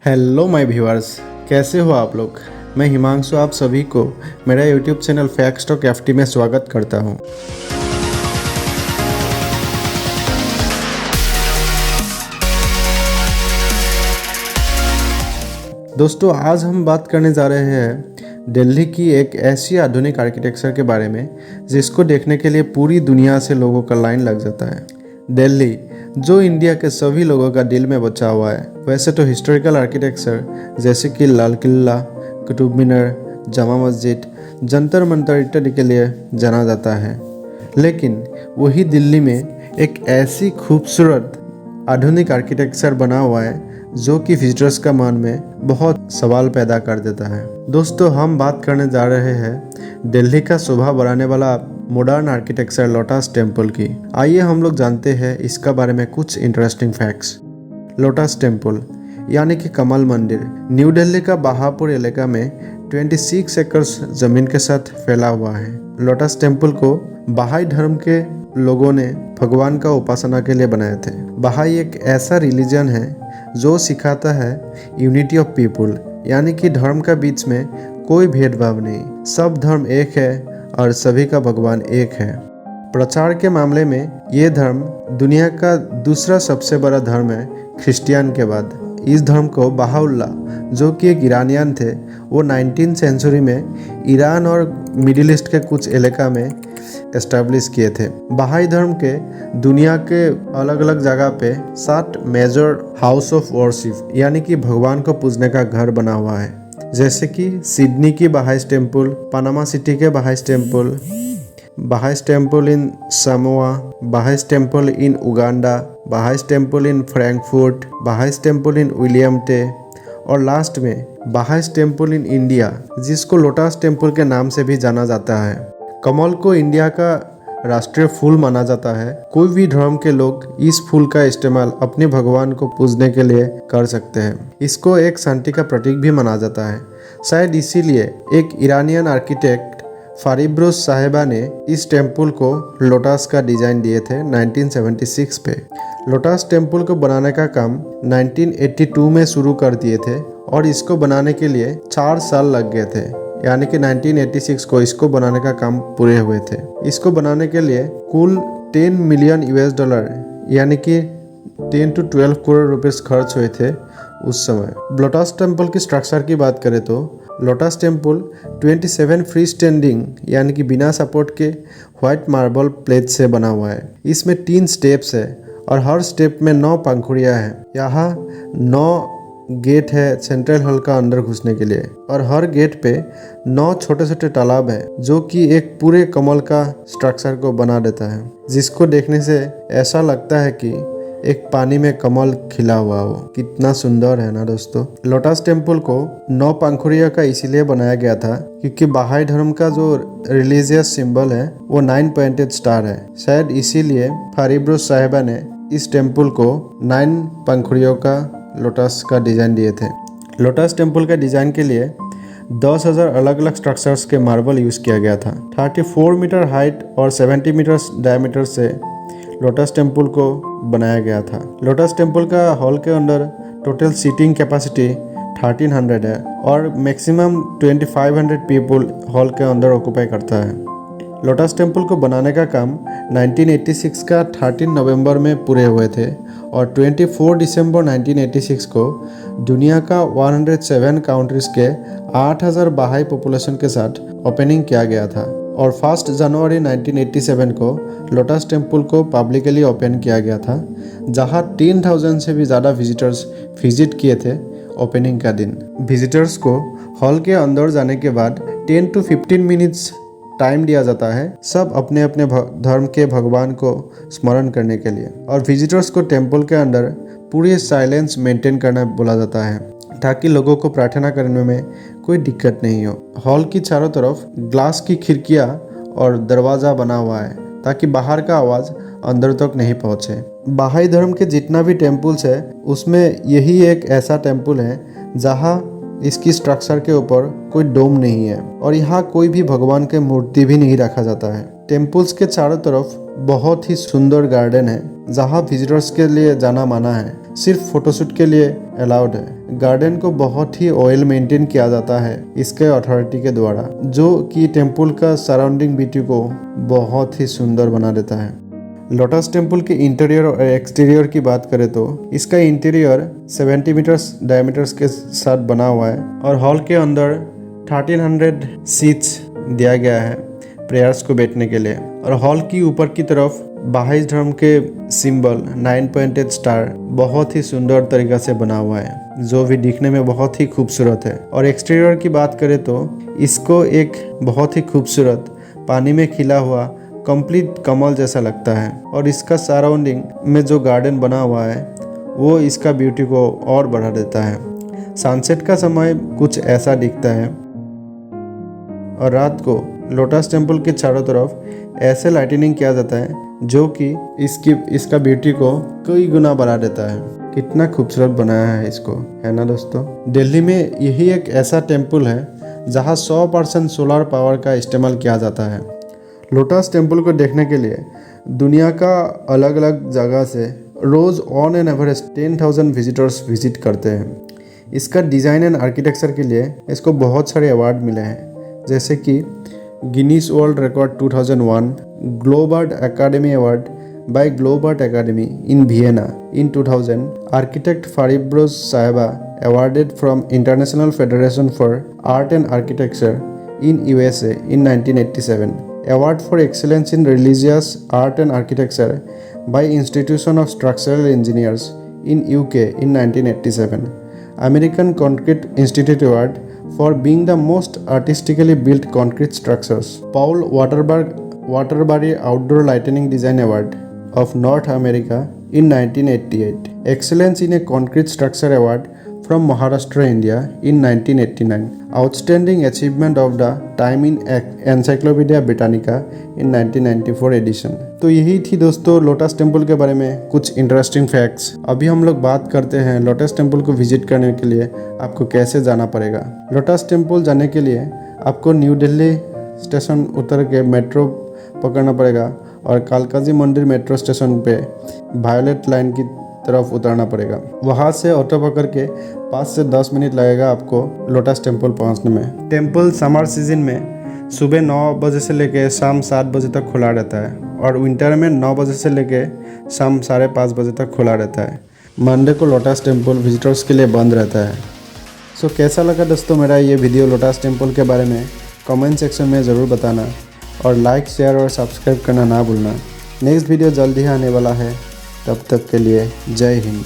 Hello my viewers, कैसे हो आप लोग। मैं हिमांशु आप सभी को मेरा YouTube channel fact talk FT में स्वागत करता हूं। दोस्तों, आज हम बात करने जा रहे हैं दिल्ली की एक ऐसी आधुनिक आर्किटेक्चर के बारे में जिसको देखने के लिए पूरी दुनिया से लोगों का लाइन लग जाता है। दिल्ली जो इंडिया के सभी लोगों का दिल में बचा हुआ है। वैसे तो हिस्टोरिकल आर्किटेक्चर जैसे कि लाल किला, कुतुब मीनार, जामा मस्जिद, जंतर मंतर इत्यादि के लिए जाना जाता है, लेकिन वही दिल्ली में एक ऐसी खूबसूरत आधुनिक आर्किटेक्चर बना हुआ है जो कि विजिटर्स का मन में बहुत सवाल पैदा कर देता है। दोस्तों, हम बात करने जा रहे हैं दिल्ली का शोभा बढ़ाने वाला मॉडर्न आर्किटेक्चर लोटस टेम्पल की। आइए हम लोग जानते हैं इसका बारे में कुछ इंटरेस्टिंग फैक्ट्स। लोटस टेम्पल यानी कि कमल मंदिर न्यू दिल्ली का बहापुर इलाका में 26 एकड़ जमीन के साथ फैला हुआ है। लोटस टेम्पल को बहाई धर्म के लोगों ने भगवान का उपासना के लिए बनाए थे। बहाई एक ऐसा रिलीजन है जो सिखाता है यूनिटी ऑफ पीपुल, यानी कि धर्म का बीच में कोई भेदभाव नहीं, सब धर्म एक है और सभी का भगवान एक है। प्रचार के मामले में ये धर्म दुनिया का दूसरा सबसे बड़ा धर्म है क्रिश्चियन के बाद। इस धर्म को बहाउल्लाह जो कि एक ईरानियन थे, वो 19वीं सेंचुरी में ईरान और मिडिल ईस्ट के कुछ इलाका में एस्टेब्लिश किए थे। बहाई धर्म के दुनिया के अलग अलग जगह पे 7 मेजर हाउस ऑफ वर्शिप यानी कि भगवान को पूजने का घर बना हुआ है, जैसे कि सिडनी की बहाइस टेम्पल, पनामा सिटी के Baha'is temple in Samoa, Baha'is temple in Uganda, Baha'is temple in Frankfurt, Baha'is temple in Wilmette और लास्ट में बहाइस टेम्पल इन इंडिया, जिसको लोटस टेम्पल के नाम से भी जाना जाता है। कमल को इंडिया का राष्ट्रीय फूल माना जाता है। कोई भी धर्म के लोग इस फूल का इस्तेमाल अपने भगवान को पूजने के लिए कर सकते हैं। इसको एक शांति का प्रतीक भी माना जाता है। शायद इसीलिए एक ईरानियन आर्किटेक्ट फारिब्रोस साहिबा ने इस टेम्पल को लोटस का डिजाइन दिए थे 1976 पे। लोटस टेम्पल को बनाने का काम 1982 में शुरू कर दिए थे और इसको बनाने के लिए 4 साल लग गए थे, यानी कि 1986 को इसको बनाने का काम पूरे हुए थे। इसको बनाने के लिए कुल 10 मिलियन US$, यानी कि 10 to 12 करोड़ रुपए खर्च हुए थे उस समय। लोटस टेम्पल की स्ट्रक्चर की बात करें तो लोटस टेम्पल 27 फ्री स्टैंडिंग यानी कि बिना सपोर्ट के व्हाइट मार्बल प्लेट से बना हुआ है। इसमें 3 स्टेप्स है और हर स्टेप में 9 पंखुड़ियाँ हैं। यहाँ 9 गेट है सेंट्रल हॉल का अंदर घुसने के लिए, और हर गेट पे 9 छोटे छोटे तालाब है जो कि एक पूरे कमल का स्ट्रक्चर को बना देता है, जिसको देखने से ऐसा लगता है कि एक पानी में कमल खिला हुआ हो। कितना सुंदर है ना दोस्तों। लोटस टेम्पल को 9 पंखुड़ियों का इसीलिए बनाया गया था क्योंकि बहाई धर्म का जो रिलीजियस सिंबल है वो 9 पॉइंटेड स्टार है। शायद इसीलिए फारिब्रोस साहिबा ने इस टेम्पल को 9 पंखुड़ियों का लोटस का डिज़ाइन दिए थे। लोटस टेम्पल के डिज़ाइन के लिए 10,000 अलग अलग स्ट्रक्चर्स के मार्बल यूज़ किया गया था। 34 मीटर हाइट और 70 मीटर डायमीटर से लोटस टेम्पल को बनाया गया था। लोटस टेम्पल का हॉल के अंदर टोटल सीटिंग कैपेसिटी 1300 है और मैक्सिमम 2500 पीपल हॉल के अंदर ऑक्यूपाई करता है। लोटस टेम्पल को बनाने का काम 1986 का 13 नवंबर में पूरे हुए थे और 24 दिसंबर 1986 को दुनिया का 107 कंट्रीज के 8000 बहाई पॉपुलेशन के साथ ओपनिंग किया गया था और 1 जनवरी 1987 को लोटस टेम्पल को पब्लिकली ओपन किया गया था, जहां 10,000 से भी ज़्यादा विजिटर्स विजिट किए थे ओपनिंग का दिन। विजिटर्स को हॉल के अंदर जाने के बाद 10 to 15 मिनट्स टाइम दिया जाता है, सब अपने अपने धर्म के भगवान को स्मरण करने के लिए, और विजिटर्स को टेम्पल के अंदर पूरी साइलेंस मेंटेन करना बोला जाता है ताकि लोगों को प्रार्थना करने में कोई दिक्कत नहीं हो। हॉल की चारों तरफ ग्लास की खिड़कियां और दरवाज़ा बना हुआ है ताकि बाहर का आवाज़ अंदर तक नहीं पहुंचे। बहाई धर्म के जितना भी टेम्पल्स है उसमें यही एक ऐसा टेम्पल है जहां इसकी स्ट्रक्चर के ऊपर कोई डोम नहीं है और यहाँ कोई भी भगवान के मूर्ति भी नहीं रखा जाता है। टेम्पल्स के चारों तरफ बहुत ही सुंदर गार्डन है जहाँ विजिटर्स के लिए जाना माना है। सिर्फ फोटोशूट के लिए अलाउड है। गार्डन को बहुत ही ऑयल मेंटेन किया जाता है इसके अथॉरिटी के द्वारा, जो कि टेम्पल का सराउंडिंग ब्यूटी को बहुत ही सुंदर बना देता है। लोटस टेम्पल के इंटीरियर और एक्सटीरियर की बात करें तो इसका इंटीरियर 70 मीटर्स डायमीटर्स के साथ बना हुआ है और हॉल के अंदर 1300 सीट्स दिया गया है प्रेयर्स को बैठने के लिए। और हॉल की ऊपर की तरफ बहाई धर्म के सिंबल 9 पॉइंटेड स्टार बहुत ही सुंदर तरीका से बना हुआ है, जो भी दिखने में बहुत ही खूबसूरत है। और एक्सटीरियर की बात करें तो इसको एक बहुत ही खूबसूरत पानी में खिला हुआ कंप्लीट कमल जैसा लगता है। और इसका सराउंडिंग में जो गार्डन बना हुआ है वो इसका ब्यूटी को और बढ़ा देता है। सनसेट का समय कुछ ऐसा दिखता है और रात को लोटस टेम्पल के चारों तरफ ऐसे लाइटिनिंग किया जाता है जो कि इसका ब्यूटी को कई गुना बढ़ा देता है। कितना खूबसूरत बनाया है इसको, है ना दोस्तों। दिल्ली में यही एक ऐसा टेम्पल है जहां 100% सोलर पावर का इस्तेमाल किया जाता है। लोटस टेम्पल को देखने के लिए दुनिया का अलग अलग जगह से रोज़ on an average 10,000 visitors visit करते हैं। इसका डिज़ाइन एंड आर्किटेक्चर के लिए इसको बहुत सारे अवार्ड मिले हैं, जैसे कि Guinness World Record 2001, Globart academy award by Globart academy in Vienna in 2000, architect Faribruz Saheba awarded from International Federation for Art and Architecture in USA in 1987, award for excellence in religious art and architecture by Institution of Structural Engineers in UK in 1987, American Concrete Institute Award for being the most artistically built concrete structures, Paul Waterbury Outdoor Lighting Design Award of North America in 1988, Excellence in a Concrete Structure Award from Maharashtra, India in 1989, Outstanding Achievement of the Time in Encyclopedia Britannica in 1994 edition। तो यही थी दोस्तों lotus temple के बारे में कुछ interesting facts. अभी हम लोग बात करते हैं लोटस टेम्पल को विजिट करने के लिए आपको कैसे जाना पड़ेगा। लोटस टेम्पल जाने के लिए आपको न्यू दिल्ली स्टेशन उतर के मेट्रो पकड़ना पड़ेगा और कालकाजी मंदिर मेट्रो स्टेशन पे वायलेट लाइन की तरफ उतरना पड़ेगा। वहाँ से ऑटो पकड़ के 5 से 10 मिनट लगेगा आपको लोटस टेम्पल पहुँचने में। टेम्पल समर सीजन में सुबह 9 बजे से लेके शाम 7 बजे तक खुला रहता है और विंटर में 9 बजे से लेके शाम 5:30 बजे तक खुला रहता है। मंडे को लोटस टेम्पल विजिटर्स के लिए बंद रहता है। सो कैसा लगा दोस्तों मेरा ये वीडियो लोटस टेम्पल के बारे में, कमेंट सेक्शन में ज़रूर बताना और लाइक शेयर और सब्सक्राइब करना ना भूलना। नेक्स्ट वीडियो जल्दी ही आने वाला है, तब तक के लिए जय हिंद।